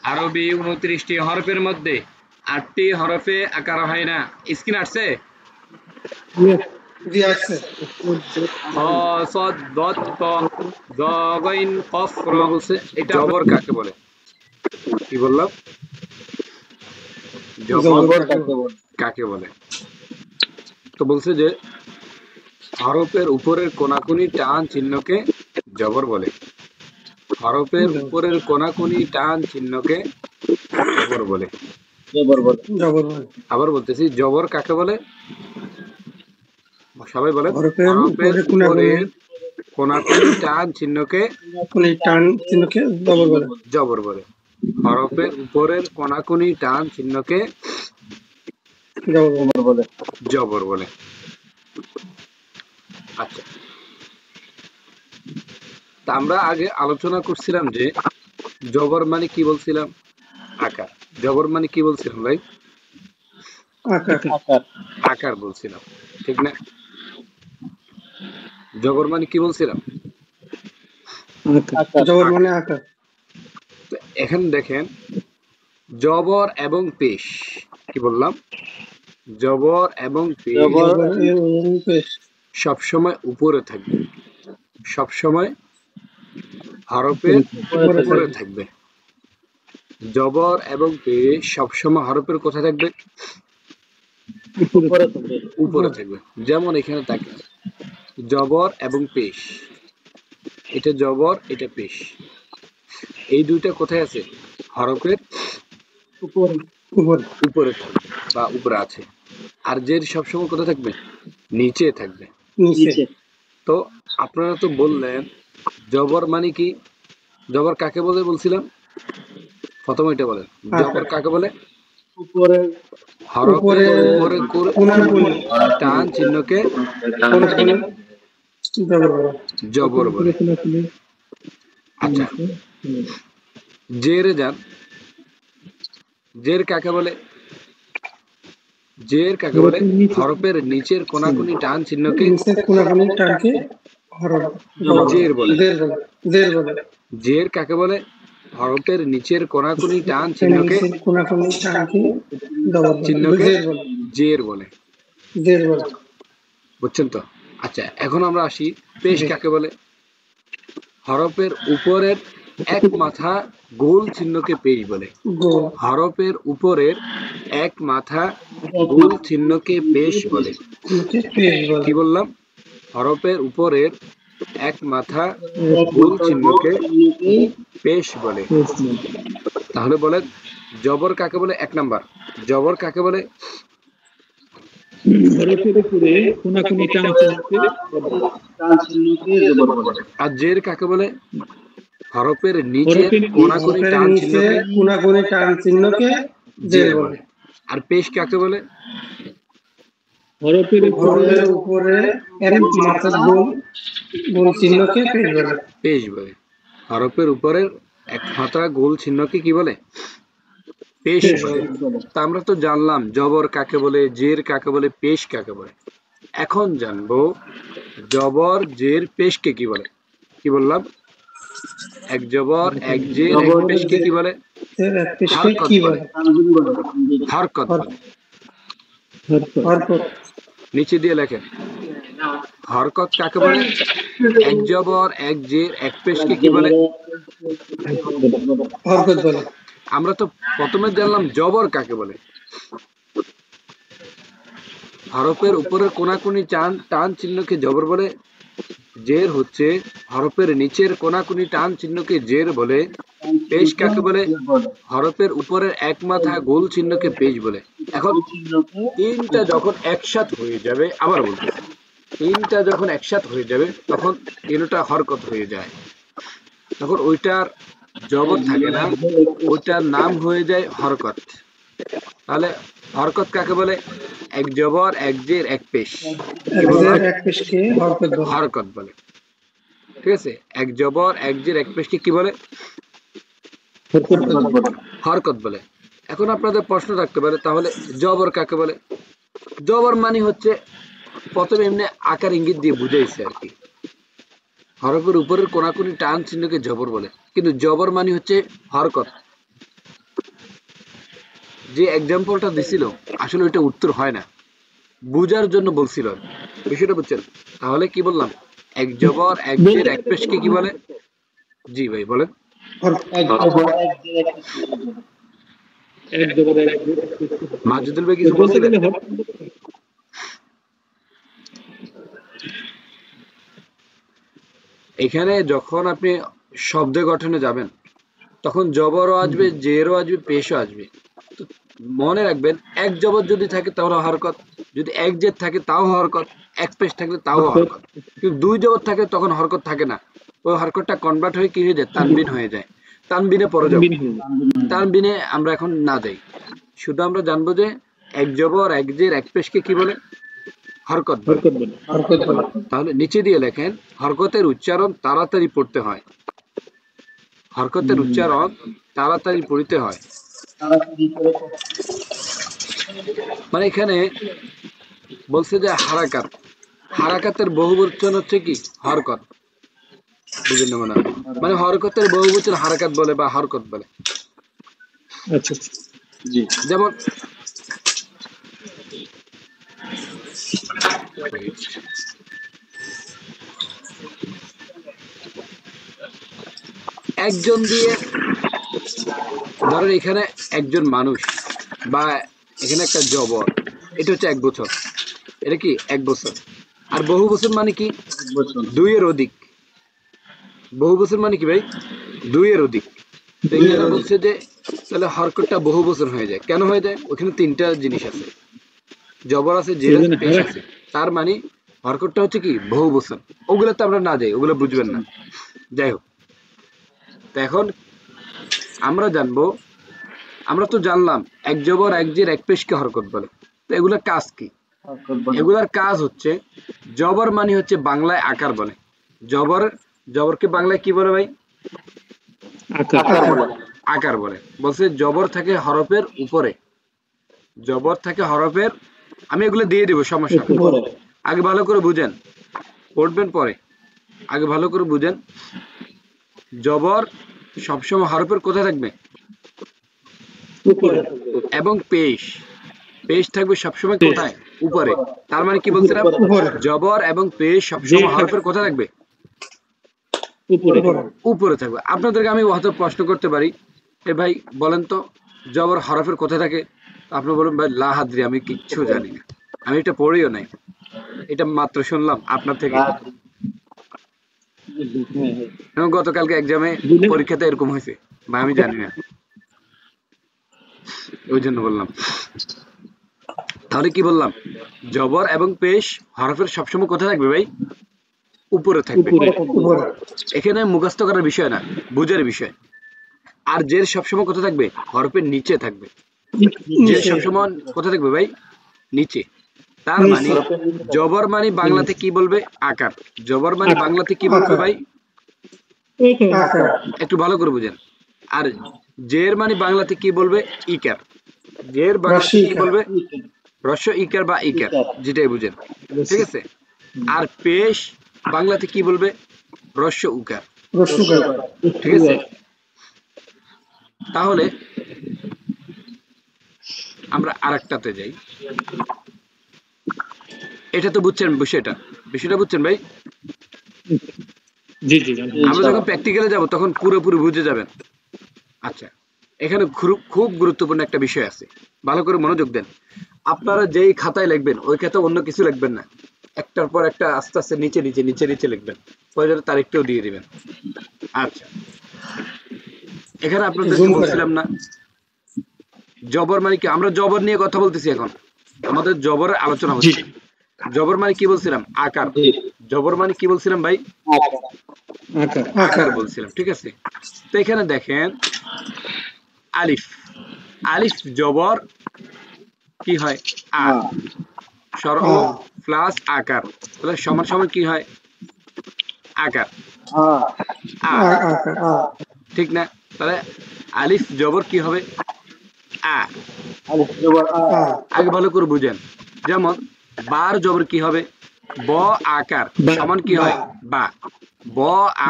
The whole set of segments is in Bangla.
আরবি 29টি হরফের মধ্যে 8টি হরফে আকার হয় না। স্ক্রিন আসছে? জি আসছে। খ সদ দত ত জ গইন কফ র বলছে। এটা জবর কাকে বলে? কি বললাম? জবর কাকে বলে? তো বলছে যে হরফের উপরের কোনাকুনি টান চিহ্নকে জবর বলে। হরফের উপরের কোনাকুনি টান চিহ্নকে জবর বলে। আবার বলতেছি, জবর কাকে বলে? সবাই বলেন। হরফের হরফের উপরের কোনাকুনি টান চিহ্নকে জবর বলে। জবর বলে। হরফের উপরের কোনাকুনি টান চিহ্নকে জবর বলে। আচ্ছা, তা আমরা আগে আলোচনা করছিলাম যে জবর মানে কি বলছিলাম? আকার। জবর মানে কি বলছিলাম ভাই? আকার বলছিলাম, ঠিক না? জবর মানে কি বলছিলাম? জবর মানে আকার। তো এখানে দেখেন, জবর এবং পেশ, কি বললাম? জবর এবং পেশ সবসময় উপরে থাকবে, সবসময় হরফের উপরে থাকবে। জবর এবং পেশ সবসময় হরফের কোথায় থাকবে? উপরে থাকবে। যেমন এখানে থাকে জবর এবং পেশ, এটা জবর, এটা পেশ, এই দুইটা কোথায় আছে? হরফের উপরে থাকবে বা উপরে আছে। আর জের সবসময় কোথায় থাকবে? নিচে থাকবে। তো আপনারা তো বললেন জবর মানে কি? জবর কাকে বলে বলছিলাম? প্রথমে এটা বলেন, জবর কাকে বলে? হরফের উপরে টান চিহ্নকে জবর বলে। আচ্ছা, জেরে যান, জের কাকে বলে? জের কাকে বলে? হরফের নিচের কোনাকুনি টান চিহ্নকে জের বলে। জের কাকে বলে? হরফের নিচের কোনাকুনি টান চিহ্নকে জের বলে। বুঝছেন তো? আচ্ছা, এখন আমরা আসি পেশ কাকে বলে? হরফের উপরের এক মাথা গোল চিহ্নকে পেশ বলে। হরফের উপরের এক মাথা গোল চিহ্নকে পেশ বলে। কি বললাম? হরফের উপরের এক মাথা গোল চিহ্নকে পেশ বলে। তাহলে বলেন জবর কাকে বলে? 1 নাম্বার, জবর কাকে বলে? আর জের কাকে বলে? হরফের নিচে কোনাকুনি টান চিহ্নকে জের বলে। আর পেশ কাকে বলে? হরফের উপরে এক মাথা গোল চিহ্নকে পেশ বলে। হরফের উপরের এক মাথা গোল চিহ্নকে কি বলে? পেশ বলে। তা আমরা তো জানলাম জবর কাকে বলে, জের কাকে বলে, পেশ কাকে বলে। এখন জানবো জবর, জের, পেশকে কি বলে। কি বললাম? এক জবর, এক জের, এক পেশকে কি বলে? হরকত বলে। হরকত বলে। নিচে দিয়ে লেখেন, হরকত কাকে বলে? এক জবর, এক জের, এক পেশকে কি বলে? আমরা তো প্রথমে জানলাম জবর কাকে বলে। হরফের উপরের কোনাকুনি টান চিহ্নকে জবর বলে। জের হচ্ছে হরফের নিচের কোনাকুনি টান চিহ্নকে জের বলে। পেশ কাকে বলে? হরফের উপরের এক মাথা গোল চিহ্নকে পেশ বলে। এখন তিনটা যখন একসাথ হয়ে যাবে, আবার বলতেছি, তিনটা যখন একসাথ হয়ে যাবে তখন তিনটা হরকত হয়ে যায়, তখন ওইটার জবর থাকে না, ওইটার নাম হয়ে যায় হরকত। তাহলে হরকত কাকে বলে? এক জবর, এক জের, এক পেশ, হরকত বলে। ঠিক আছে? এক জবর, এক জের, এক পেশকে কি বলে? হরকত বলে। এখন আপনাদের প্রশ্ন থাকতে পারে, তাহলে জবর কাকে বলে? জবর মানে হচ্ছে প্রথমে এমনি আকার ইঙ্গিত দিয়ে বুঝাইছে আর কি, হরফের উপরের কোনাকুনি টান চিহ্নকে জবর বলে, কিন্তু জবর মানে হচ্ছে হরকত। যে এক্সাম্পলটা দিছিল আসলে ওইটা উত্তর হয় না, বুঝার জন্য বলছিল, বিষয়টা বুঝছেন? তাহলে কি বললাম, এক জবর এক জের এক পেশকে কি বলে? জি ভাই বলেন। মাজিদুল ভাই কিছু বলছিলেন? এখানে যখন আপনি শব্দ গঠনে যাবেন তখন জবরও আসবে, জেরও আসবে, পেশও আসবে। তো মনে রাখবেন, এক জবর যদি থাকে তাহলে হরকত, যদি এক জের থাকে তাও হরকত, এক পেশ থাকলে তাও হরকত। কিন্তু দুই জবর থাকে তখন হরকত থাকে না, ওই হরকতটা কনভার্ট হয়ে কি হয়ে যায়, তানবিন হয়ে যায়। তানবিনে পড়ে যাবো, তানবিনে আমরা এখন না যাই, শুধু আমরা জানবো যে এক জবর এক জের এক পেশকে কি বলে, হরকত বলে। তাহলে নিচে দিয়ে লেখেন, হরকতের উচ্চারণ তাড়াতাড়ি পড়তে হয়, হরকতের উচ্চারণ তাড়াতাড়ি পড়তে হয়। মানে এখানে বলছে যে হারাকাত, হারাকাতের বহুবচন হচ্ছে কি, হরকত। বুঝলেন না মনে হয়? মানে হরকতের বহুবচন হারাকাত বলে বা হরকত বলে। আচ্ছা জি, যেমন একজন দিয়ে ধরেন এখানে একজন মানুষ বা এখানে একটা জবর, এটা হচ্ছে এক বছর, এটা কি এক বছর। আর বহু বছর মানে কি, দুইয়ের অধিক। বহু বছর মানে কি ভাই, দুইয়ের অধিক। তো এখানে বলছে যে তাহলে হরকতটা বহু বছর হয়ে যায়, কেন হয়ে যায়? ওখানে তিনটা জিনিস আছে, জবর আছে, জের আছে, পেশ আছে। তার মানে হরকতটা হচ্ছে কি বহু বছর। ওগুলো তো আমরা না যাই, ওগুলো বুঝবেন না। যাই হোক, তো এখন আমরা জানবো, আমরা তো জানলাম এক জবর এক জের এক পেশকে হরকত বলে। তো এগুলোর কাজ কি? এগুলার কাজ হচ্ছে, জবর মানে হচ্ছে বাংলায় আকার বলে। জবর, জবরকে বাংলায় কি বলে ভাই? আকার বলে। বলছে জবর থাকে হরফের উপরে, জবর থাকে হরফের, আমি এগুলো দিয়ে দিব, সমস্যা নেই। আগে ভালো করে বুঝেন, পড়বেন পরে, আগে ভালো করে বুঝেন। জবর সবসময় হরফের কোথায় থাকবে? এবং পেশ, পেশ থাকবে সবসময় কোথায়? উপরে। তার মানে কি বলছিলাম, জবর এবং পেশ সবসময় হরফের কোথায় থাকবে? উপরে থাকবে। আপনাদেরকে আমি হয়তো প্রশ্ন করতে পারি, এ ভাই বলেন তো জবর হরফের কোথায় থাকে? আপনি বলুন ভাই লা হাদরি, আমি কিচ্ছু জানি না, আমি এটা পড়িও নাই, এটা মাত্র শুনলাম আপনার থেকে। এবং গতকালকে এক্সামে পরীক্ষাতে এরকম হয়েছে, বা আমি জানি না, ওই জন্য বললাম। তাহলে কি বললাম, জবর এবং পেশ হরফের সবসময় কোথায় থাকবে ভাই? উপরে থাকবে। এখানে মুখস্থ করার বিষয় না, বুঝার বিষয়। আর জের সবসময় কোথায় থাকবে? হরফের নিচে থাকবে। জের সবসময় কোথায় থাকবে ভাই? নিচে। তার মানে জবর মানে বাংলাতে কি বলবে? আকার। জবর মানে বাংলাতে কি বলবে ভাই? একটু ভালো করে বুঝেন। আর জের মানে বাংলাতে কি বলবে? ইকার। জের বাংলাতে কি বলবে? রস্য ইকার বা ইকার, যেটাই বুঝেন, ঠিক আছে। আর পেশ বাংলাতে কি বলবে? রস্য উকার, ঠিক আছে। তাহলে আমরা আরেকটাতে যাই। এটা তো বুঝছেন বিষয়টা, বিষয়টা বুঝছেন ভাই? জি জি, আমরা যখন প্র্যাকটিক্যালে যাব তখন পুরোপুরি বুঝে যাবেন। আচ্ছা, এখানে খুব গুরুত্বপূর্ণ একটা বিষয় আছে, ভালো করে মনোযোগ দেন। আপনারা যেই খাতায় লিখবেন ওই খাতায় অন্য কিছু লিখবেন না, একটার পর একটা আস্তে আস্তে নিচে নিচে নিচে নিচে লিখবেন, প্রয়োজনে তারিখটাও দিয়ে দিবেন। আচ্ছা, এখানে আপনাদেরকে বলছিলাম না জবর মানে কি, আমরা জবর নিয়ে কথা বলতেছি এখন, আমাদের জবরের আলোচনা হচ্ছে। জবর মানে কি বলছিলাম? আকার। জবর মানে কি বলছিলাম ভাই? আকার বলছিলাম, ঠিক আছে। তো এখানে দেখেন আলিফ, আলিফ জবর কি হয়? আ, সরল প্লাস আকার, তাহলে সমান সমান কি হয়? আকার। আ, ঠিক না? তাহলে আলিফ জবর কি হবে? আ। আগে ভালো করে বুঝেন। যেমন বার জবর কি হবে? ব আকার সমান কি হয়? বা। ব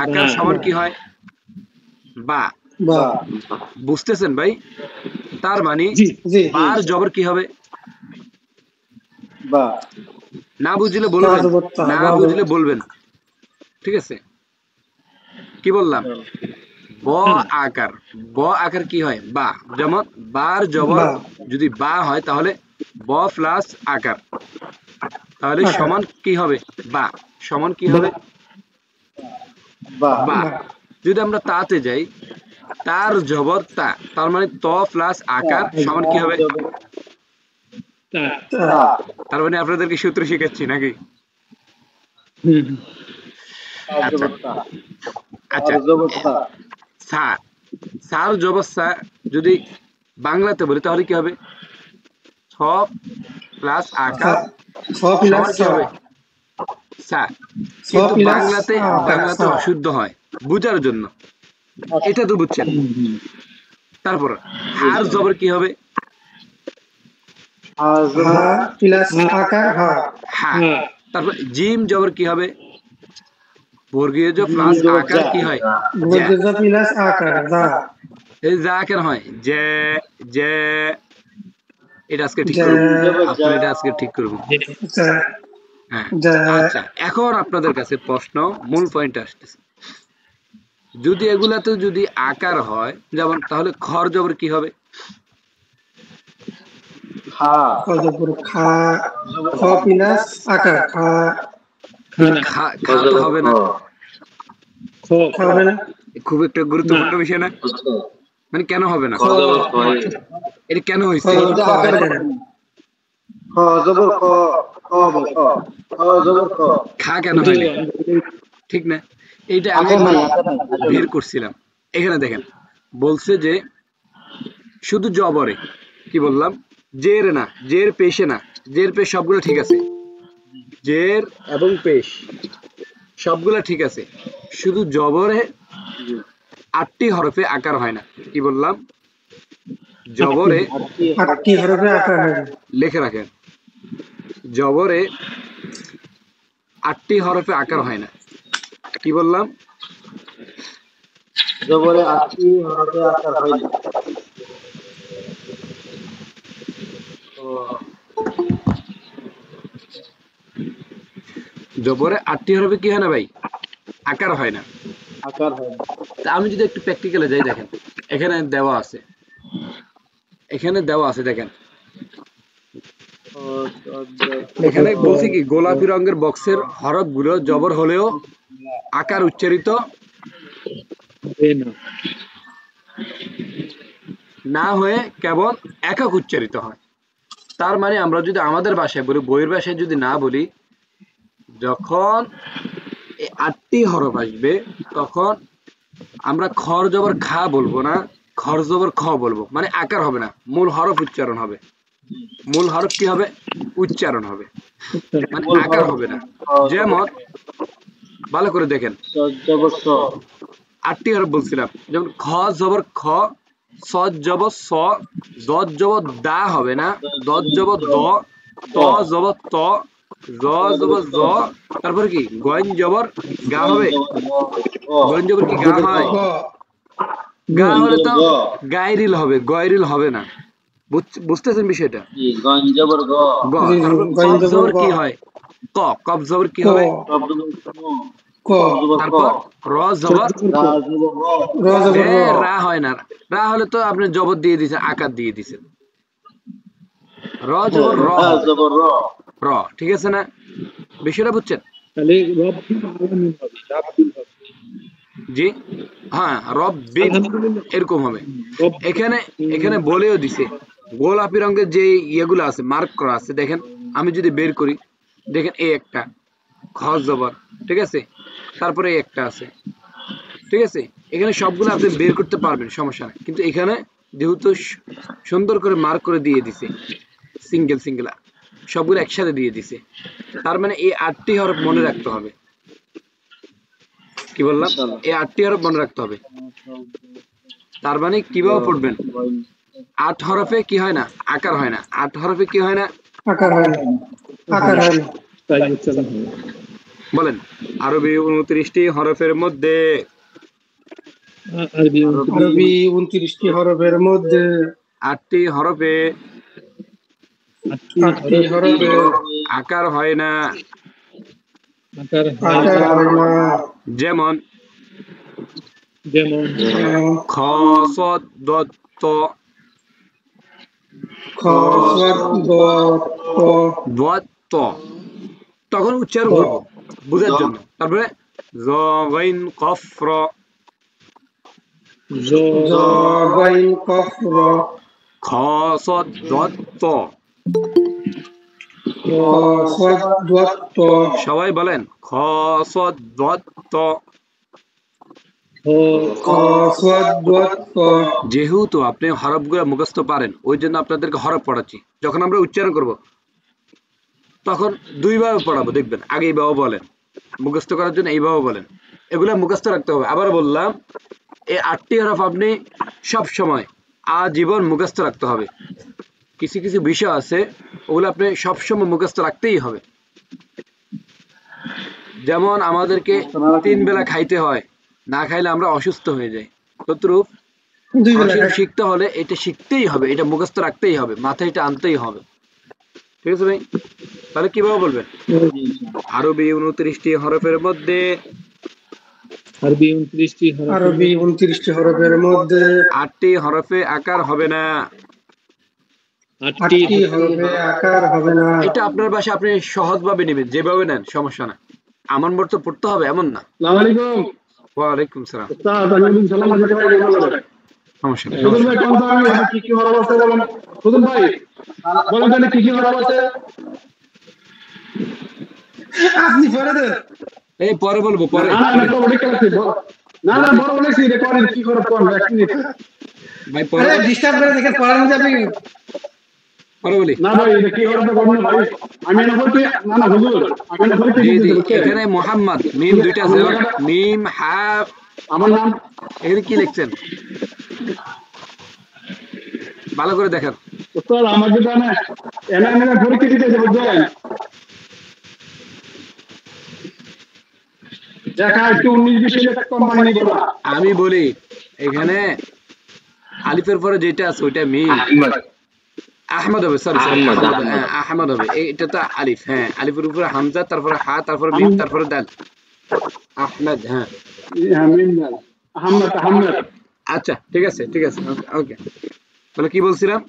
আকার সমান কি হয়? বা। বুঝতেছেন ভাই? তার মানে জি জি বার জবর কি হবে? বা না বুঝলে বলবেন, তাজবত্তা না বা বুঝলে বলবেন, ঠিক আছে? কি বললাম? ব আকার, ব আকার কি হয়? বা। যেমন বার জবর বা যদি বা হয় তাহলে ব প্লাস আকার, তাহলে আকার সমান কি হবে? বা। সমান কি বা হবে? বা বা। বা যদি আমরা তাতে যাই, তার জবর তা, তার মানে ত প্লাস আকার সমান কি হবে? তা তা তা তার মানে আপনাদেরকে সূত্র শিখাচ্ছি নাকি? হুম আচ্ছা তাজবত্তা আচ্ছা, এ- তাজবত্তা সা, সার জবর সা যদি বাংলাতে বলি তাহলে কি হবে? ছ প্লাস আকার ছ প্লাস সমান কি সা হবে? সা। ছ কিন্তু প্লাস বাংলাতে, আকার বাংলাতে সা অশুদ্ধ হয় বুঝার জন্য, এটা তো বুঝছেন। তারপর হার জবর কি হবে? হা প্লাস হ্যাঁ আকার হা হা। হ্যাঁ তারপর জিম জবর কি হবে? বর্গীয় জ জিম প্লাস জবর আকার যা কি হয়? যা। বর্গজ প্লাস আকার দা এই যা কেন হয়? যে, যে, এটা আজকে ঠিক যা করব, জিম জবর যা আপনারা এটা আজকে ঠিক করব। যা হ্যাঁ। যা আচ্ছা, এখন আপনাদের কাছে প্রশ্ন, মূল পয়েন্ট আসতেছে। যদি এগুলাতে যদি আকার হয় যেমন, তাহলে খর জবর কি হবে? খা অজবর খা জবর খ প্লাস আকার খা খানা খা, খা তো হবে না। খ খা হবে না খুব একটা না গুরুত্বপূর্ণ বিষয় না, মানে কেন হবে না? খ এটা কেন খ হয়েছে? জবর খ এখানে খ জবর খ খ হবে খ খ জবর খ খা কেন ওইটাই হয় না? আমি বলি, ঠিক না? এইটা আমি আকার একবার নাই আকার নাই আকার বের নাই করছিলাম। এখানে দেখেন, বলছে যে শুধু জবরে, কি বললাম? জের না, জের পেশে না, জের পেশ সবগুলো ঠিক আছে, জের এবং পেশ সবগুলো ঠিক আছে, শুধু জবরে জি 8টি হরফে আকার হয় না। কি বললাম? আটটি জবরে, আটটি আটটি হরফে আকার হয় না লিখে রাখেন, জবরে 8টি হরফে আকার হয় না। কি বললাম? জবরে আটটি হরফে আকার হয় না ও জবরে 8টি হরফে কি হয় না ভাই? আকার হয় না। আকার হয় না তা আমি যদি একটু প্র্যাকটিক্যালে যাই, দেখেন এখানে দেওয়া আছে, এখানে দেওয়া আছে দেখেন, ও এখানে বলছি কি গোলাপি রঙের বক্সের হরফগুলো জবর হলেও আকার উচ্চারিত হয় না না হয়ে কেবল একক উচ্চারিত হয়। তার মানে আমরা যদি আমাদের ভাষায় বলি, বইয়ের ভাষায় যদি না বলি, যখন এই 8টি হরফ আসবে তখন আমরা খর জবর খা বলবো না, খর জবর খ বলবো, মানে আকার হবে না, মূল হরফ উচ্চারণ হবে। মূল হরফ কি হবে? উচ্চারণ হবে, মানে মূল আকার হরফ হবে না। খ জবর যেমন ভালো করে দেখেন, স জবর স 8টি হরফ বলছিলাম, যেমন খ জবর খ, স জবর স, দ জবর দা হবে না, দ জবর দ, ত জবর ত, জ জবর জ, তারপরে কি গইন জবর গা হবে? গইন জবর কি গা হয়? গ গ গা হলে তো গ গায়রিল হবে, গয়রিল হবে না। বুঝতেছেন বিষয়টা? জি গঞ্জবর গ গ। জি জি তারপর কফ গঞ্জবর জবর গ কি হয়? ক। কফ জবর কি ক হবে? কব জবর ক কব জবর ক তারপর র জবর, রা জবর র র জবর র রা হয় না, রা হলে তো আপনি জবর দিয়ে দিয়েছেন, আকার দিয়ে দিয়েছেন। র জবর র রা হবে, জবর র র, ঠিক আছে না? বিষয়টা বুঝছেন? তাহলে রব্বি আলামিন হবে রাব্বিল হবে জি, হ্যাঁ, রব বিন আলহামদুলিল্লাহ এরকম হবে। রব এখানে, এখানে বলেও দিছে, গোলাপি রঙের যে ইয়েগুলো আছে, মার্ক করা আছে, দেখেন আমি যদি বের করি, দেখেন এই একটা খ জবর, ঠিক আছে, তারপরে এই একটা আছে, ঠিক আছে, এখানে সবগুলো আপনি বের করতে পারবেন, সমস্যা নেই। কিন্তু এখানে যেহেতু সুন্দর করে মার্ক করে দিয়ে দিছে, সিঙ্গেল সিঙ্গেল সবগুলো একসাথে দিয়ে দিছে, তার মানে এই 8টি হরফ মনে রাখতে হবে। কি বললাম? ইনশাআল্লাহ এই 8টি হরফ মনে রাখতে হবে। তার মানে কিভাবে পড়বেন? 8 হরফে কি হয় না? আকার হয় না। 8 হরফে কি হয় না? আকার হয় না আকার হয় না তাই উচ্চারণ হবে বলেন। আরবি 29টি হরফের মধ্যে আরবি আরবি 29টি হরফের মধ্যে 8টি হরফে আটটি হরফে আকার হয় না, আকার হয় না, যেমন যেমন খ স দ ত খ সদ দ ত দ ত। তখন উচ্চারণ করব বোঝার জন্য। তারপরে জ গাইন কফ র জ গাইন কফ র খ স দ ত। খ সদ দ ত সবাই বলেন খ স দ ত। খ সদ দ ত। যেহেতু আপনি হরফগুলো মুখস্থ পারেন ওই জন্য আপনাদেরকে হরফ পড়াচ্ছি। যখন আমরা উচ্চারণ করব তখন দুইভাবে পড়াবো, দেখবেন। আগে এইভাবে বলেন, মুখস্থ করার জন্য এইভাবে বলেন, এগুলো মুখস্থ রাখতে হবে। আবার বললাম এই 8টি হরফ আপনি সব সময় আজীবন মুখস্থ রাখতে হবে। কিছু কিছু বিষয় আছে ওগুলো আপনি সবসময় মুখস্থ রাখতেই হবে। যেমন আমাদেরকে 3 বেলা খাইতে হয়, না খাইলে আমরা অসুস্থ হয়ে যাই। তদ্রূপ দুই বেলা ভাষা খাই। শিখতে হলে এটা শিখতেই হবে, এটা মুখস্থ রাখতেই হবে, মাথায় এটা আনতেই হবে। ঠিক আছে ভাই? তাহলে কিভাবে বলবেন? আরবি 29টি হরফের মধ্যে আরবি 29টি হরফের মধ্যে 8টি হরফে আকার হবে না। 8টি হরফে আকার হবে না। এটা আপনার ভাষা আপনি সহজভাবে নেবেন, যেভাবে নেন সমস্যা না। আমার মতো পড়তে হবে এমন না। আসসালামু আলাইকুম। ওয়ালাইকুম সালাম। উস্তাদ আমি সালাম আলাইকুম ভাই বলেন। সমস্যা নেই, সুদন ভাই কোন ধরনের কি কি হরফ আছে বলেন। সুদন ভাই বলেন জানি কি কি হরফ আছে। আপনি পড়ে দেন। এই পরে বলবো, পরে। না না তো বলে কেন না না বড় বলেছি রেকর্ডিং কি করে কোন এক মিনিট ভাই পরে আরে ডিস্টার্ব করে দেখে পড়ানো যাবে পরে বলি। না ভাই এটা কি হরফ বলেন না ভাই আমি না বলতে না না হুজুর আমি না বলতে জি জি, এখানে মোহাম্মদ মিম দুইটা আছে, মিম হা। আমার নাম এখানে কি লিখছেন ভালো করে দেখেন। উস্তাদ আমাকে জানা এনা পরীক্ষা দিতে যাবো বুঝলেন দেখা একটু 19-20 লাখ কোম্পানি নিব না আমি বলি এখানে আলিফের পরে যেটা আছে ওইটা মিম। আহমদ হবে, সরি সরি, আহমদ হবে। এটা তো আলিফ, হ্যাঁ আলিফের উপরে হামজা, তারপরে হা, তারপরে মিম, তারপরে দাল। আহমদ, হ্যাঁ আহমদ আহমদ। আচ্ছা ঠিক আছে ঠিক আছে, ওকে। তাহলে কি বলছিলাম?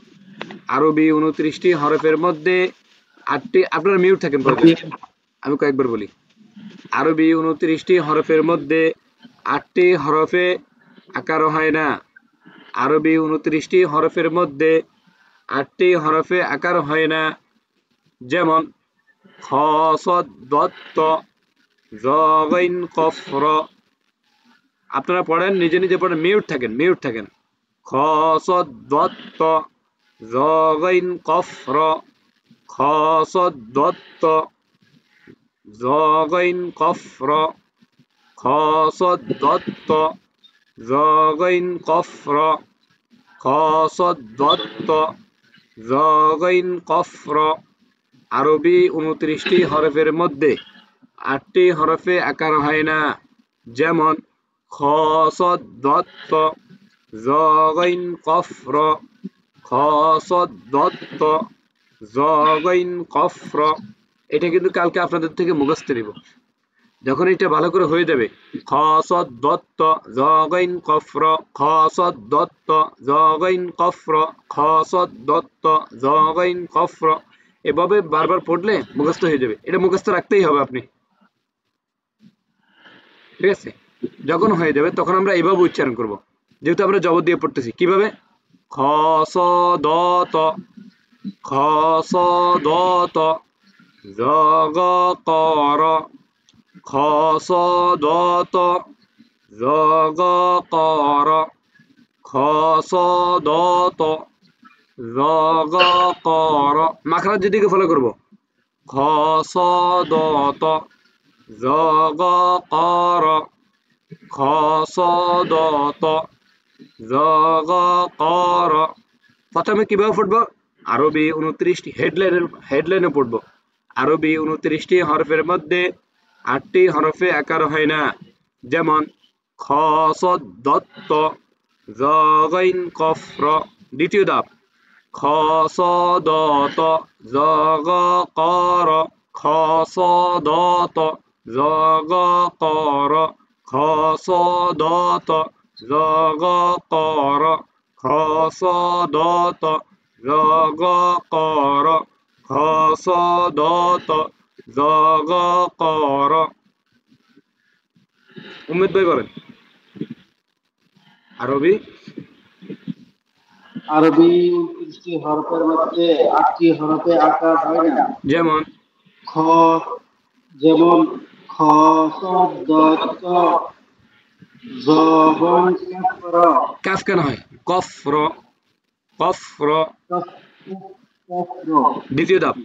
আরবি 29টি হরফের মধ্যে 8টি, আপনারা মিউট থাকেন প্রয়োজন, আমি কয়েকবার বলি। আরবি 29টি হরফের মধ্যে 8টি হরফে আকার হয় না। আরবি 29টি হরফের মধ্যে 8টি হরফে আকার হয় না, যেমন খ স দ ত জ গাইন কফ র। আপনারা পড়েন, নিজে নিজে পড়েন, মিউট থাকেন, মিউট থাকেন। খ স দ ত জ গাইন কফ র খ স দ ত জ গাইন কফ র খ স দ ত জ গাইন কফ র খ স দ ত জ গাইন কফ র। আরবি 29টি হরফের মধ্যে 8টি হরফে আকার হয় না, যেমন খ স দ ত জ গাইন কফ র খ স দ ত জ গাইন কফ র। এটা কিন্তু কালকে আপনাদের থেকে মুখস্থ নিব। যখন এটা ভালো করে হয়ে যাবে, খ স দ ত জ গাইন কফ র খ স দ ত জ গাইন কফ র খ স দ ত জ গাইন কফ র, এভাবে বারবার পড়লে মুখস্থ হয়ে যাবে। এটা মুখস্থ রাখতেই হবে আপনি, ঠিক আছে? যখন হয়ে যাবে তখন আমরা এইভাবে উচ্চারণ করব, যেহেতু আমরা জবর দিয়ে পড়তেছি। কিভাবে? খ স দ ত খ স দ ত জ গ ক র খ স দ ত জ গ ক র খ স দ ত জ গ ক র। মাখরাজ যেদিকে ফলো করব, খ স দ ত জ গ ক র খ স দ ত জ গ ক র। প্রথমে কিভাবে পড়বো? আরবি 29টি হেডলাইনে পড়বো। আরবি 29টি হরফের মধ্যে 8টি হরফে আকার হয় না, যেমন খ স দ ত জ গাইন কফ র। দ্বিতীয় ধাপ, খসদত জগকর খসদত জগকর খসদত জগকর খসদত জগকর খসদত জগকর। উম্মেদ ভাই বলেন আরবি। আরবি 29টি হরফের মধ্যে 8টি হরফে আকার হয় না। যেমন খ, যেমন খ, সদ, দত, ত, জ, বন, কাফ, র। কাফ কেন হয়? কফ র, কফ র। কফ, কফ, র। দ্বিতীয় ধাপ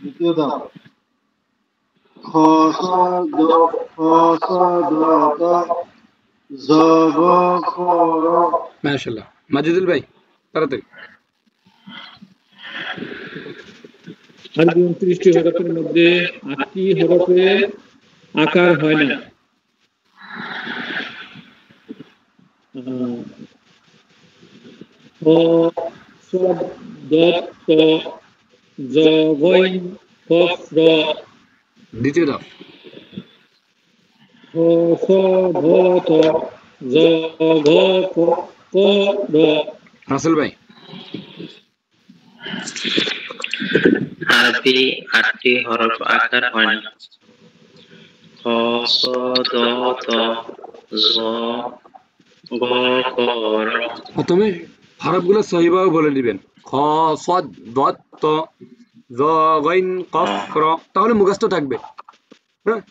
দ্বিতীয় ধাপ খ, স, দ, খ, স, দ, ত, জ, ব, খ, র। মাশাআল্লাহ। মাজিদুল ভাই তাড়াতাড়ি। আরবি 29টি হরফের মধ্যে 8টি হরফে আকার হয় না। খ, সদ, দত, ত, জ, গইন, কফ, র। দ্বিতীয় ধাপ খ, স, ভ, ত, জ, ঘ, ক, র। রাসেল ভাই। আরবি 8টি হরফ আকার হয় না। খ, স, দ, ত, জ, গ, ক, র। প্রথমে হরফগুলো সহিভাবে বলে দিবেন। খ সদ দত ত জ গইন কফ র, তাহলে মুখস্থ থাকবে। হ্যাঁ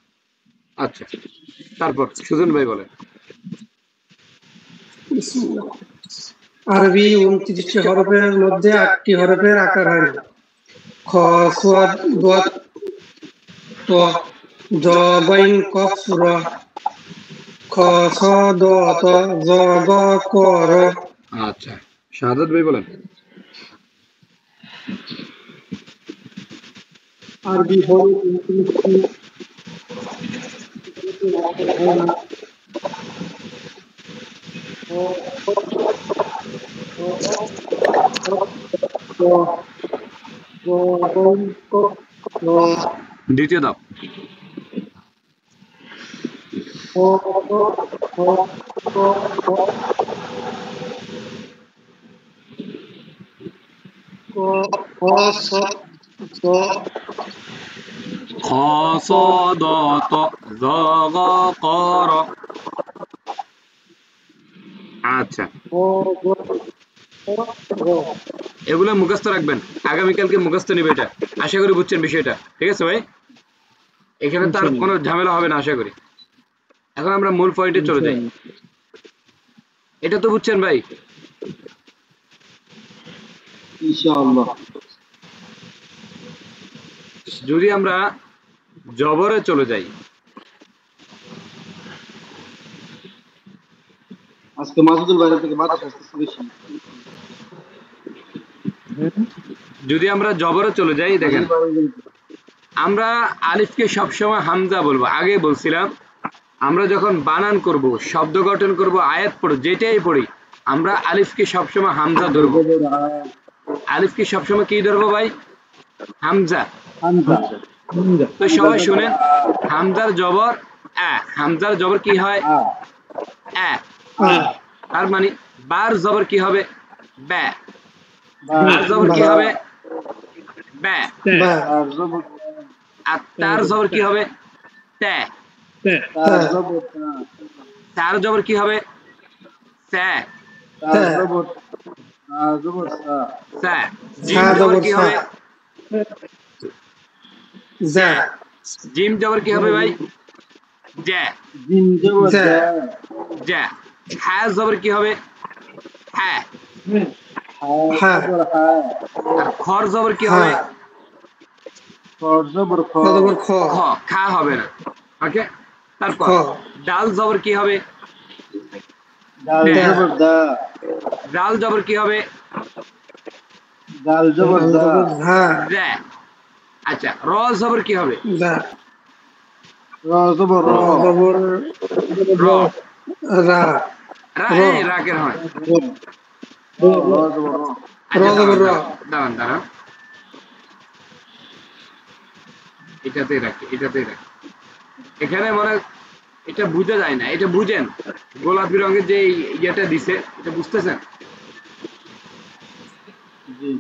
আচ্ছা, তারপর সুজন ভাই বলেন। আরবি 29টি হরফের মধ্যে 8টি হরফের আকার হয় না। খ, সোয়াদ, দত, ত, জ, গইন, কফ, র। খ, স, দ, ত, জ, গ, ক, র। আচ্ছা, শাহাদাত ভাই বলেন। আরবি হরফ 29টি হয় না। দ্বিতীয় ধাপ খ স দ ত জ গ ক র। আচ্ছা, এগুলো মুখস্থ রাখবেন, আগামীকালকে মুখস্থ নিবে এটা। আশা করি বুঝছেন বিষয়টা, ঠিক আছে ভাই? এখানে তার কোনো ঝামেলা হবে না আশা করি। এখন আমরা মূল পয়েন্টে চলে যাই। এটা তো বুঝছেন ভাই? ইনশাআল্লাহ। যদি আমরা জবরে চলে যাই, আজকে মাসুদুল বাইরে থেকে বাতাস আসতেছে বেশি। যদি আমরা জবরে চলে যাই, দেখেন আমরা আলিফকে সবসময় হামজা বলবো। আগে বলছিলাম আমরা যখন বানান করব, শব্দ গঠন করব, আয়াত পড়ব, যেটাই পড়ি আমরা আলিফকে সবসময় হামজা ধরবো। আলিফকে সবসময় কি ধরবো ভাই? হামজা। তো সবাই শুনেন, হামজার জবর আ। হামজার জবর কি হয়? আ। তার মানে বার জবর কি হবে? বা। বার জবর কি হবে? বা। আর তার জবর কি হবে? তা। তার জবর কি হবে? সা। সা। জিম জবর কি হবে? যা। জিম জবর কি হবে ভাই? জা। জা। হা জবর কি হবে? হা। আর খর জবর কি হবে? খ। খা হবে না। ওকে, তারপর ডাল জবর কি হবে? ডাল জবর কি হবে? রা। আচ্ছা, র জবর কি হবে? র। রা র রাকের হয়। র জবর র র আচ্ছা জবর র দাঁড়ান এটাতেই রাখি এখানে মানে এটা বুঝা যায় না, এটা বুঝেন গোলাপি রঙের যে ইয়েটা দিছে এটা বুঝতেছেন? জি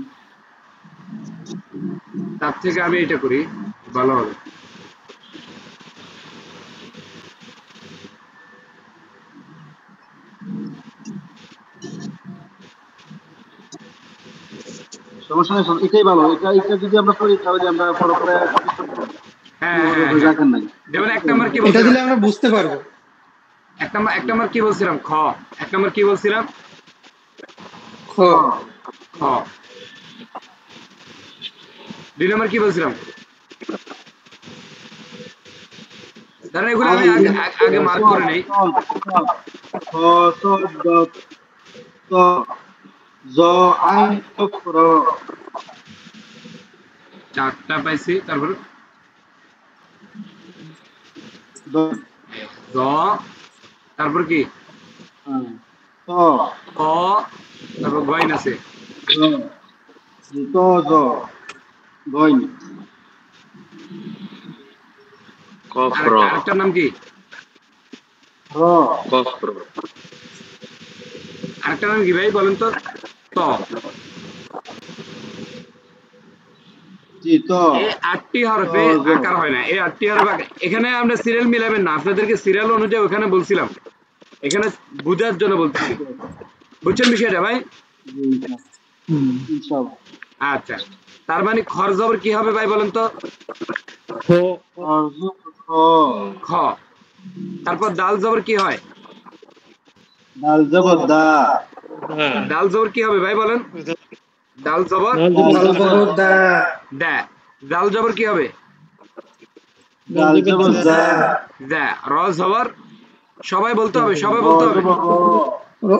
তার থেকে আমি এটা করি ভালো হবে। সমস্যা নেই এটাই ভালো এটা যদি আমরা করি তাহলে আমরা পরে হ্যাঁ রাখেন নাই যেমন এক নাম্বার কি এটা বলছিলাম, দিলে আমরা বুঝতে পারবো। এক নাম্বার কি বলছিলাম এক নাম্বার কি বলছিলাম খ খ। 2 নাম্বার কি বলছিলাম? ধরেন এগুলো আমি আগে মার্ক করে নেই। খ স দ ত জ আই কফ র 4টা পাইছি, তারপর দ জ, তারপর কি ত ক, তারপর গইন আছে। জ ত জ গইন কফ র আরেকটার নাম কি? র কফ র আরেকটার নাম কি ভাই বলেন তো? ত। জি ত এই 8টি হরফে আকার হয় না, এই 8টি হরফ এখানে আমরা সিরিয়াল মিলাবেন না, আপনাদেরকে সিরিয়াল অনুযায়ী ওখানে বলছিলাম, এখানে বুঝার জন্য বলছি। বুঝছেন বিষয়টা ভাই? ইনশাআল্লাহ আচ্ছা, তার মানে খর জবর কি হবে ভাই বলেন তো? খ অর্জ খ খ। তারপর দাল জবর কি হয়? দাল জবর দা ডাল জবর কি হবে ভাই বলেন? ডাল জবর দাল জবর দা দা। দাল জবর কি হবে? দাল জবর দা দা। র জবর সবাই বলতে হবে, র জবর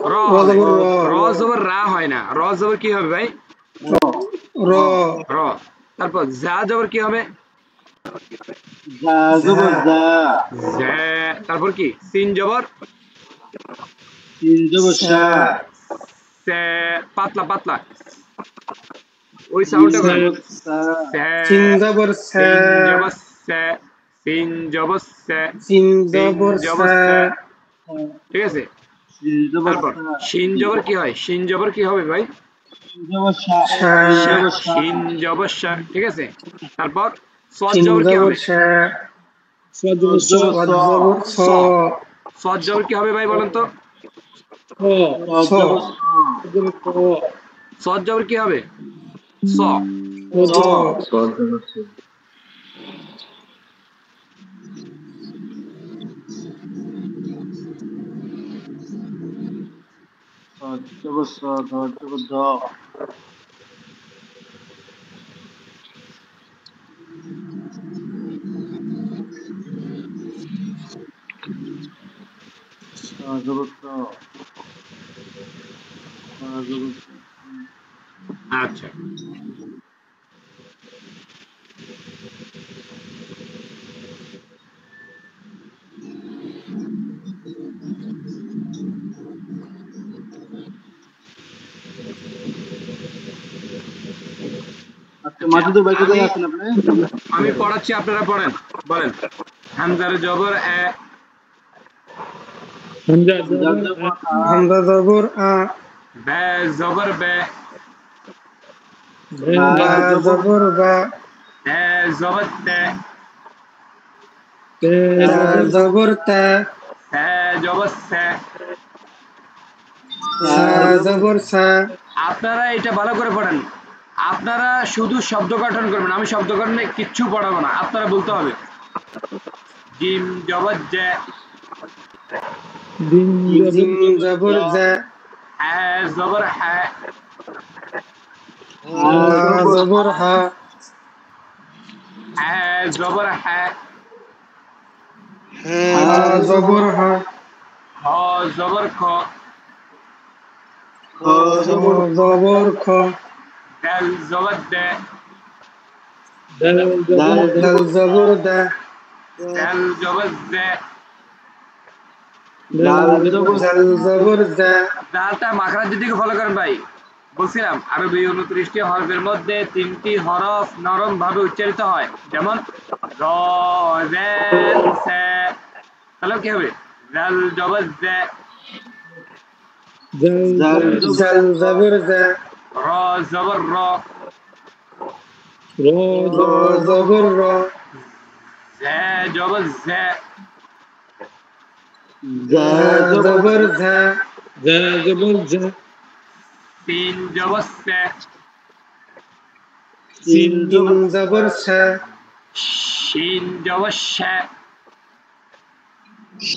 র র হবে। জবর র জবর রা হয় না, র জবর কি হবে ভাই? র র। তারপর জা জবর কি হবে? জা জবর দা জা। তারপর কি? সিন জবর তিন জবর সা সে। পাতলা ওই সাউন্ডটা করেন। সিন জবর সা সিন জবর সে। সিন জবর সা ঠিক আছে। তিন জবর তারপর শিন জবর কি হয়? শিন জবর কি হবে ভাই? জবর সা শিন জবর সা। ঠিক আছে। তারপর সদ সিন জবর কি জবর হবে? সা জবর স ওয়াজ জবর স সদ জবর কি হবে ভাই বলেন তো? স জবর সদ জবর কি হবে? স। স জবর স জবর দ জবর ত জবর আচ্ছা, আজকে মাসুদুর ভাই কোথায় আছেন আপনি আমি পড়াচ্ছি, আপনারা পড়েন, বলেন। হামজার জবর এ। হামজা জবর আ বে জবর বে। বা জবর বা তে জবর তে। তা জবর তা সে জবর সে। সা জবর সা আপনারা এটা ভালো করে পড়েন। আপনারা শুধু শব্দ গঠন করবেন, আমি শব্দ গঠনে কিচ্ছু পড়াবো না, আপনারা বলতে হবে। জিম জবর জে। জিম জবর জা হ্যাঁ জবর হ্যাঁ। হা জবর হা হ্যাঁ জবর হ্যাঁ। হা জবর হা খ জবর খ। খ জবর জবর খ দেল জবর দে। দাল জবর দা দেল জবর দে। জাল জবর জাল জবর জা জালটা মাখরাজের দিকে ফলো করেন ভাই। বলছিলাম আরবি 29টি হরফের মধ্যে 3টি হরফ নরম ভাবে উচ্চারিত হয়, যেমন র জাল সা। তাহলে কি হবে? জাল জবর জা, জাল জাল জবর জা র জবর র, র জবর র জা জবর জা, জা ঝা জবর জবর ঝা সিন জবর সা, সিন সিন জবর শা শিন জবর শা,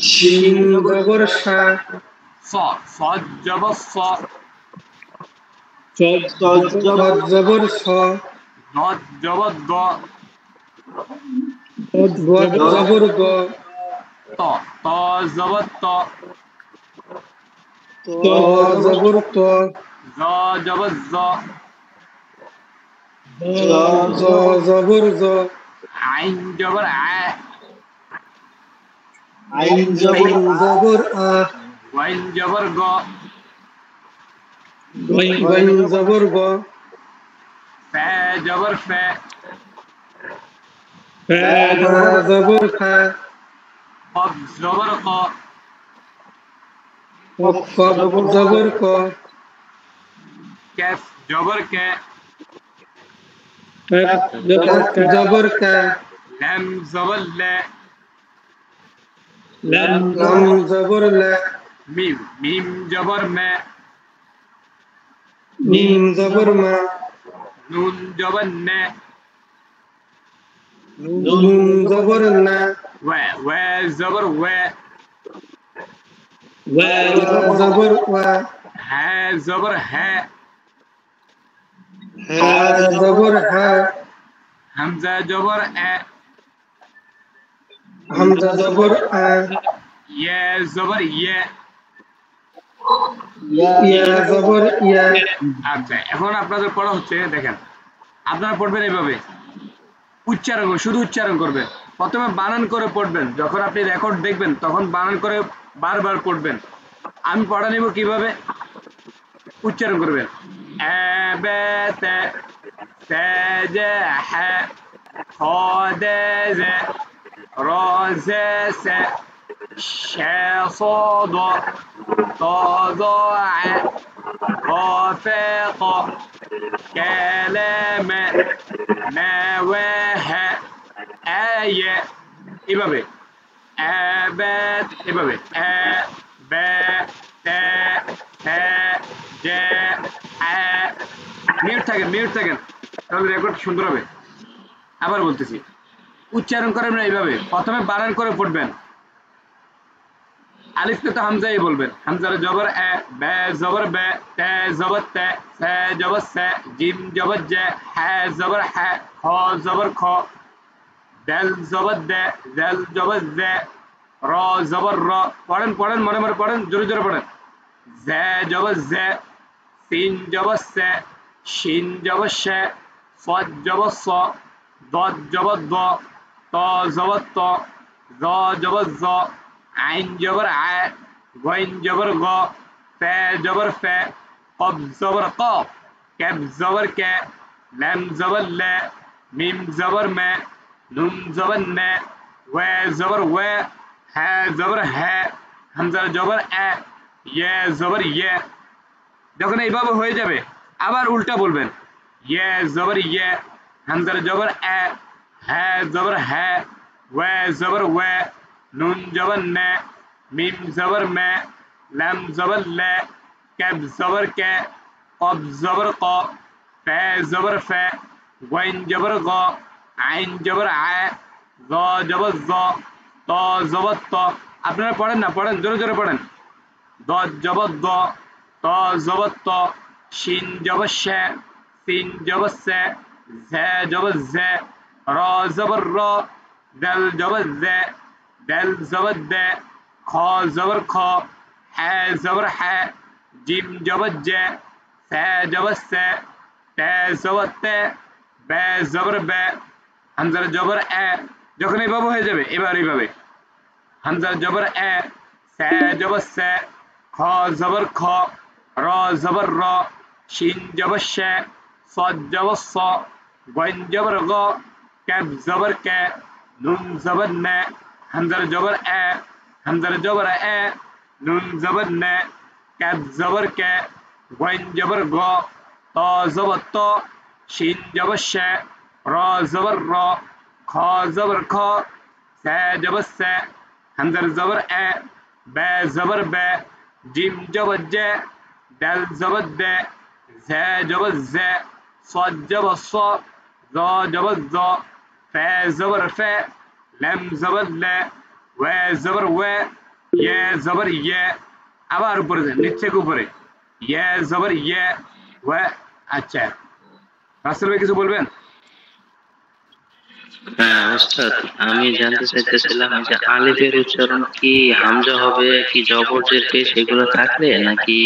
শিন জবর শা صاد জবর স, সদ জবর দ জবর স ضاد জবর দ, দ জবর দ ত ত জবর ত, ত জবর ত জ জবর জ, জ জবর জ আইন জবর আ, আইন জবর আইন জবর আ ওয়াইন জবর গ, গাইন জবর গ ফা জবর ফা, ফা জবর ফা কফ জবর ক, কফ জবর ক ক্যাফ জবর কে, কাফ জবর কা লাম জবর লা, লাম জবর লা মিম মিম জবর মা, মিম জবর মা নুন জবর না, নুন জবর না ওয়া জবর ওয়া, ওয়া জবর ওয়া হা জবর হা, হা জবর হা হামজা জবর আ, হামজা জবর আ ইয়া জবর ইয়া। ইয়া জবর ইয়া আচ্ছা, এখন আপনাদের পড়া হচ্ছে, দেখেন আপনারা পড়বেন এইভাবে, উচ্চারণ শুধু উচ্চারণ করবেন। প্রথমে বানান করে পড়বেন, যখন আপনি রেকর্ড দেখবেন তখন বানান করে বারবার পড়বেন। আমি পড়া নেব কিভাবে, উচ্চারণ করবেন। আবাতা সাজাহা খাদাজা রাজাসা শাসাদা তাদাআ رافق كلام نواها آية এভাবে আবাত, এভাবে আ বা তা হা জা আ। মিউট থাকেন তাহলে রেকর্ড সুন্দর হবে। আবার বলতেছি, উচ্চারণ করেন না এইভাবে, প্রথমে বানান করে পড়বেন। আলিফকে তো হামজাই বলবেন, হামজার জবর আ, বা জবর বা, তা জবর তা, সা জবর সা, জিম জবর জা, হা জবর হা, খ জবর খ, দাল জবর দা, জাল জবর জা, র জবর র। পড়েন মনে মনে পড়েন, জোরে পড়েন। জা জবর জা, সিন জবর সা, শিন জবর শা, صاد জবর স, ضاد জবর দ, ত জবর ত, জ জবর জ, আইন জবর আ, গইন জবর গ, ফা জবর ফা, কফ জবর ক, ক্যাফ জবর কা, লাম জবর লা, মিম জবর মা, নুন জবর না, ওয়া জবর ওয়া, হা জবর হা, হামজা জবর আ, ইয়া জবর ইয়া। যখন এইভাবে হয়ে যাবে আবার উল্টা বলবেন। ইয়া জবর ইয়া, হামজার জবর আ, হা জবর হা, ওয়া জবর ওয়া, নুন জবর না, মিম জবর মা, লাম জবর লা, কাফ জবর কা, কফ জবর ক, ফা জবর ফা, গইন জবর গ, আইন জবর আ, জ জবর জ, ত জবর ত। আপনারা পড়েন না, পড়েন জোরে পড়েন। দ জবর দ, ত জবর ত, শিন জবর শা, সিন জবর সা, ঝা জবর ঝা, র জবর র, দাল জবর দা, দাল জবর দা, খ জবর খ, হা জবর হা, জিম জবর জা, সা জবর সা, তা জবর তা, বা জবর বা, হামজার জবর আ। যখন এইভাবে হয়ে যাবে এবার এইভাবে, হামজার জবর আ, সে জবর সে, খ জবর খ, র জবর র, শিন জবর শে, صاد জবর স, গইন জবর গ, কাফ জবর কে, নুন জবর নে, হামজার জবর এ, হামজার জবর এ, নুন জবর নে, কাফ জবর কে, গইন জবর গ, ত জবর ত, শিন জবর শে, র জবর র, খ জবর খ, সে জবর সে, হামজার জবর এ, বে জবর বে, জিম জবর জে, দাল জবর দে, زه جبر زه، صاد جبر صا، ظا جبر ظا، فا زبر فا، لم زبر لا، ওয়া জবর ওয়া, ইয়া জবর ইয়া, আবার উপরে যান, নিচে উপরে, ইয়া জবর ইয়া, ওয়া। আচ্ছা, রাসেল ভাই কিছু বলবেন? হ্যাঁ ওস্তাদ, আমি জানতে চাইতেছিলাম যে আলিফের উচ্চারণ কি হামজা হবে কি জবর জের পেশ এগুলো থাকলে নাকি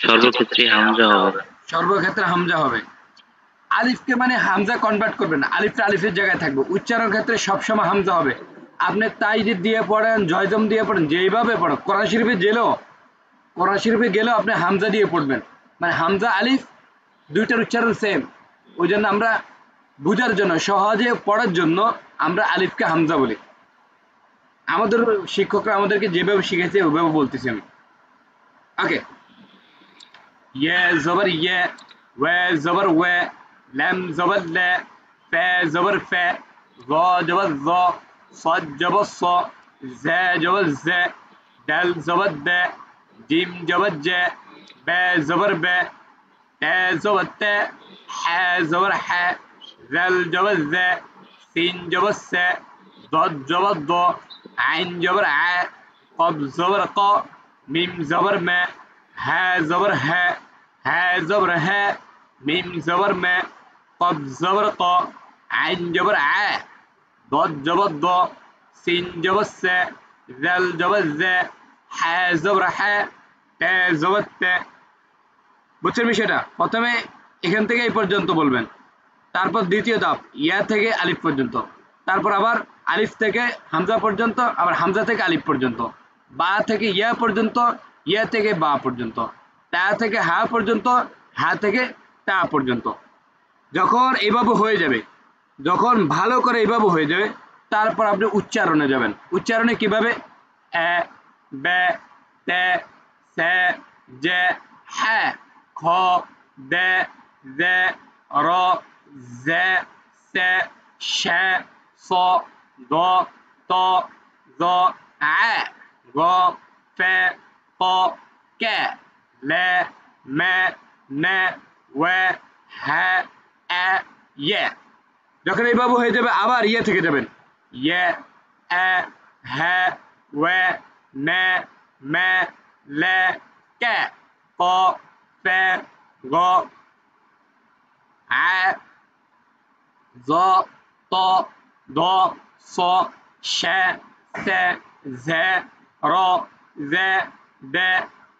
সর্বক্ষেত্রে হামজা হবে? সর্বক্ষেত্রে হামজা হবে। আলিফকে মানে হামজা কনভার্ট করবেন না, আলিফটা আলিফের জায়গায় থাকবে। উচ্চারণ ক্ষেত্রে সবসময় হামজা হবে। আপনি তাইজিদ দিয়ে পড়েন, জয়জম দিয়ে পড়েন, যেইভাবে পড়েন, কোরআন শরীফে গেলেও আপনি হামজা দিয়ে পড়বেন। মানে হামজা আলিফ দুইটার উচ্চারণ সেম। ওই জন্য আমরা বুঝার জন্য, সহজে পড়ার জন্য আমরা আলিফকে হামজা বলি। আমাদের শিক্ষকরা আমাদেরকে যেভাবে শিখেছে ওইভাবে বলতেছি আমি। ওকে, ইয়ে জবর ইয়ে, ওয়া জবর ওয়া, লাম জবর লা, ফা জবর ফা, য জবর য, صاد জবর স, জা জবর জা, দাল জবর দা, জিম জবর জা, বা জবর বা, তা জবর তা, হা জবর হা, জাল জবর জা, সিন জবর সা, ضاد জবর দ, আইন জবর আ, কব জবর ক, মিম জবর মা, হা জবর হা, হা জবর হা, মিম জবর মা, কব জবর ক, আইন জবর আ, ضاد জবর দ, সিন জবর সা, জাল জবর জা, হা জবর হা, তা জবর তা। বুঝছেন বিষয়টা? প্রথমে এখান থেকে এই পর্যন্ত বলবেন, তারপর দ্বিতীয় ধাপ ইয়া থেকে আলিফ পর্যন্ত, তারপর আবার আলিফ থেকে হামজা পর্যন্ত, আবার হামজা থেকে আলিফ পর্যন্ত, বা থেকে ইয়া পর্যন্ত, ইয়া থেকে বা পর্যন্ত, তা থেকে হা পর্যন্ত, হা থেকে তা পর্যন্ত। যখন এইভাবে হয়ে যাবে, যখন ভালো করে এইভাবে হয়ে যাবে, তারপর আপনি উচ্চারণে যাবেন। উচ্চারণে কিভাবে? এ, বে, তে, সে, জে, হা, খ, দে, জে, র, জে, সে, শে, স, দ, ত, জ, আ, গ, ফে, ক, কে, লে, মে, নে, ওয়ে, হ্যা, এ, ইয়ে। যখন এইভাবে হয়ে যাবে আবার ইয়ে থেকে যাবেন, ইয়ে, এ, হ্যা, ওয়ে, নে, মে, লে, কে, ক, ফে, গ, আ, জ, ত, দ, স, শে, সে, জে, র, জে, দে,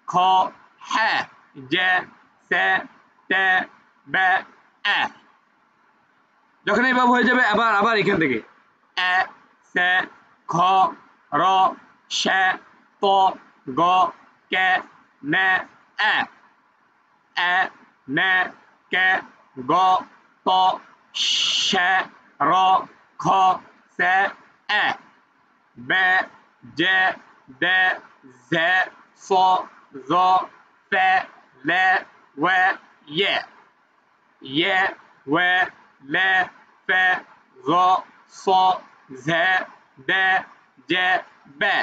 খ, হ্যা, জে, সে, তে, বে, এ। যখন এইভাবে হয়ে যাবে আবার আবার এখান থেকে এ, সে, খ, র, শে, ত, গ, কে, নে, এ, এ, নে, কে, গ, ত, শে, র, খ, সে, এ, বে, জে, দে, জে, স, জ, ফে, লে, ওয়ে, ইয়ে, ইয়ে, ওয়ে, লে, ফে, জ, স, জে, দে, জে, বে,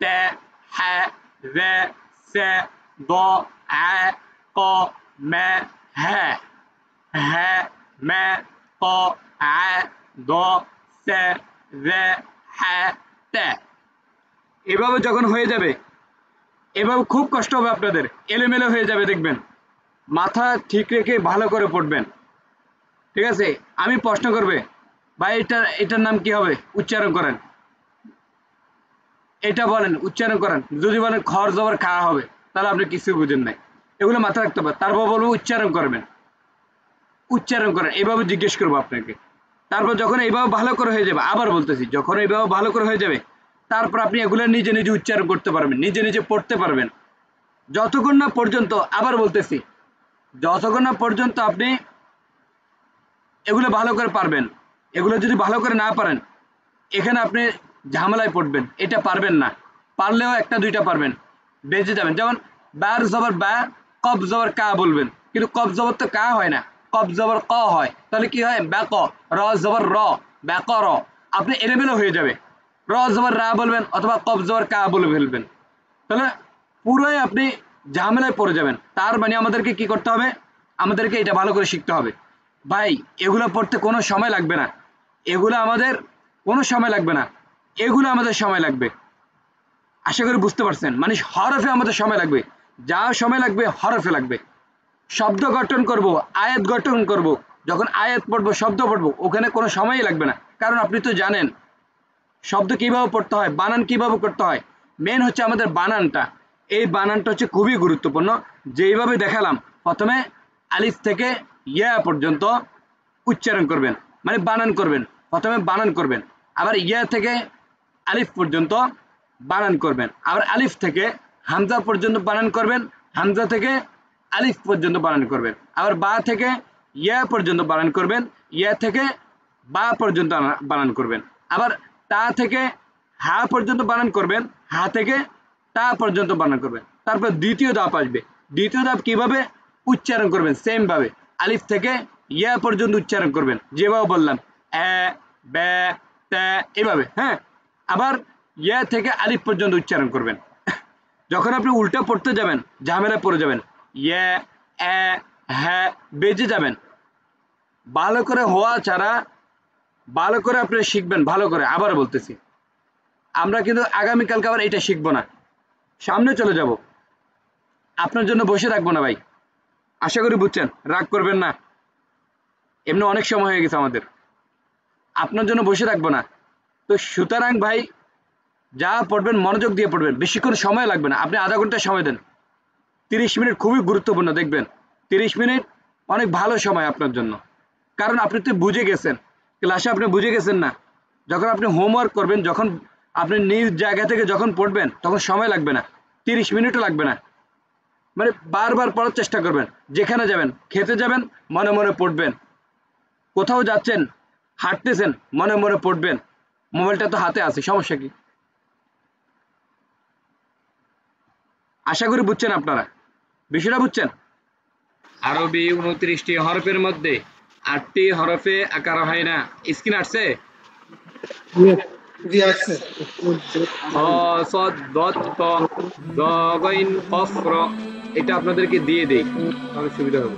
তে, হ্যা, রে, সে, দ, আ, ক, মে, হ্যা, হ্যা, মে, ক, আ, দ, সে, রে, হ্যা, তে। এভাবে যখন হয়ে যাবে, এভাবে খুব কষ্ট হবে আপনাদের, এলোমেলো হয়ে যাবে দেখবেন। মাথা ঠিক রেখে ভালো করে পড়বেন, ঠিক আছে? আমি প্রশ্ন করবে, ভাই এটার নাম কি হবে, উচ্চারণ করেন, এটা বলেন, উচ্চারণ করেন। যদি বলেন খর জবর খা হবে, তাহলে আপনি কিছু বুঝেন নাই। এগুলো মাথা রাখতে হবে। তারপর বলবো উচ্চারণ করবেন, উচ্চারণ করেন, এইভাবে জিজ্ঞেস করবো আপনাকে। তারপর যখন এইভাবে ভালো করে হয়ে যাবে, আবার বলতেছি, যখন এইভাবে ভালো করে হয়ে যাবে, তারপর আপনি এগুলো নিজে নিজে উচ্চারণ করতে পারবেন, নিজে নিজে পড়তে পারবেন। যতক্ষণ না পর্যন্ত, আবার বলতেছি, যতক্ষণ না পর্যন্ত আপনি এগুলো ভালো করে পারবেন। এগুলো যদি ভালো করে না পারেন, এখানে আপনি ঝামেলায় পড়বেন, এটা পারবেন না। পারলেও একটা দুইটা পারবেন, বেঁচে যাবেন। যেমন বার জবর বা, কব জবর কা বলবেন, কিন্তু কব জবর তো কা হয় না, কব জবর ক হয়। তাহলে কি হয়? ব্যাক, র জবর র, ব্যাক র। আপনি এলোমেলো হয়ে যাবে। র জবর রা বলবেন অথবা কব জবর কা বলে ফেলবেন, তাহলে পুরোই আপনি ঝামেলায় পড়ে যাবেন। তার মানে আমাদেরকে কি করতে হবে? আমাদেরকে এটা ভালো করে শিখতে হবে। ভাই এগুলো পড়তে কোনো সময় লাগবে না, এগুলো আমাদের কোনো সময় লাগবে না, এগুলো আমাদের সময় লাগবে। আশা করি বুঝতে পারছেন। মানে হরফে আমাদের সময় লাগবে, যা সময় লাগবে হরফে লাগবে। শব্দ গঠন করব, আয়াত গঠন করব, যখন আয়াত পড়বো, শব্দ পড়বো, ওখানে কোনো সময়ই লাগবে না। কারণ আপনি তো জানেন শব্দ কিভাবে পড়তে হয়, বানান কিভাবে করতে হয়। মেন হচ্ছে আমাদের বানানটা। এই বানানটা হচ্ছে খুবই গুরুত্বপূর্ণ। যেইভাবে দেখালাম, প্রথমে আলিফ থেকে ইয়া পর্যন্ত উচ্চারণ করবেন, মানে বানান করবেন। প্রথমে বানান করবেন, আবার ইয়া থেকে আলিফ পর্যন্ত বানান করবেন, আবার আলিফ থেকে হামজা পর্যন্ত বানান করবেন, হামজা থেকে আলিফ পর্যন্ত বানান করবেন, আবার বা থেকে ইয়া পর্যন্ত বানান করবেন, ইয়া থেকে বা পর্যন্ত বানান করবেন, আবার তা থেকে হা পর্যন্ত বানান করবেন, হা থেকে তা পর্যন্ত বানান করবেন। তারপর দ্বিতীয় ধাপ আসবে। দ্বিতীয় ধাপ কিভাবে উচ্চারণ করবেন? সেম ভাবে আলিফ থেকে ইয়া পর্যন্ত উচ্চারণ করবেন, যেভাবে বললাম, এ বে তে, এভাবে। হ্যাঁ, আবার ইয়া থেকে আলিফ পর্যন্ত উচ্চারণ করবেন। যখন আপনি উল্টা পড়তে যাবেন, ঝামেলা পড়ে যাবেন, ইয়া এ হ্যাঁ বেজে যাবেন। ভালো করে হওয়া ছাড়া ভালো করে আপনি শিখবেন, ভালো করে। আবার বলতেছি, আমরা কিন্তু আগামীকালকে আবার এটা শিখবো না, সামনে চলে যাব। আপনার জন্য বসে থাকবো না ভাই, আশা করি বুঝছেন, রাগ করবেন না। এমনি অনেক সময় হয়ে গেছে আমাদের, আপনার জন্য বসে থাকবো না। তো সুতরাং ভাই, যা পড়বেন মনোযোগ দিয়ে পড়বেন, বেশিক্ষণ সময় লাগবে না। আপনি আধা ঘন্টা সময় দেন, 30 মিনিট খুবই গুরুত্বপূর্ণ। দেখবেন 30 মিনিট অনেক ভালো সময় আপনার জন্য। কারণ আপনি তো বুঝে গেছেন, ক্লাসে আপনি বুঝে গেছেন না। যখন আপনি হোমওয়ার্ক করবেন, যখন আপনি নিজ জায়গা থেকে যখন পড়বেন, তখন সময় লাগবে না, 30 মিনিটও লাগবে না। মানে বারবার পড়ার চেষ্টা করবেন। যেখানে যাবেন, খেতে যাবেন, মনে মনে পড়বেন। কোথাও যাচ্ছেন, হাঁটতেছেন, মনে মনে পড়বেন। মোবাইলটা তো হাতে আছে, সমস্যা কি? আশা করি বুঝছেন আপনারা, বিষয়টা বুঝছেন। আরবি 29টি হরফের মধ্যে 8টি হরফে আকার হয় না। স্ক্রিন আসছে? জি আছে। খ, সদ, দত, ত, দ, গইন, কফ, র। এটা আপনাদেরকে দিয়ে দেই, তাহলে সুবিধা হবে।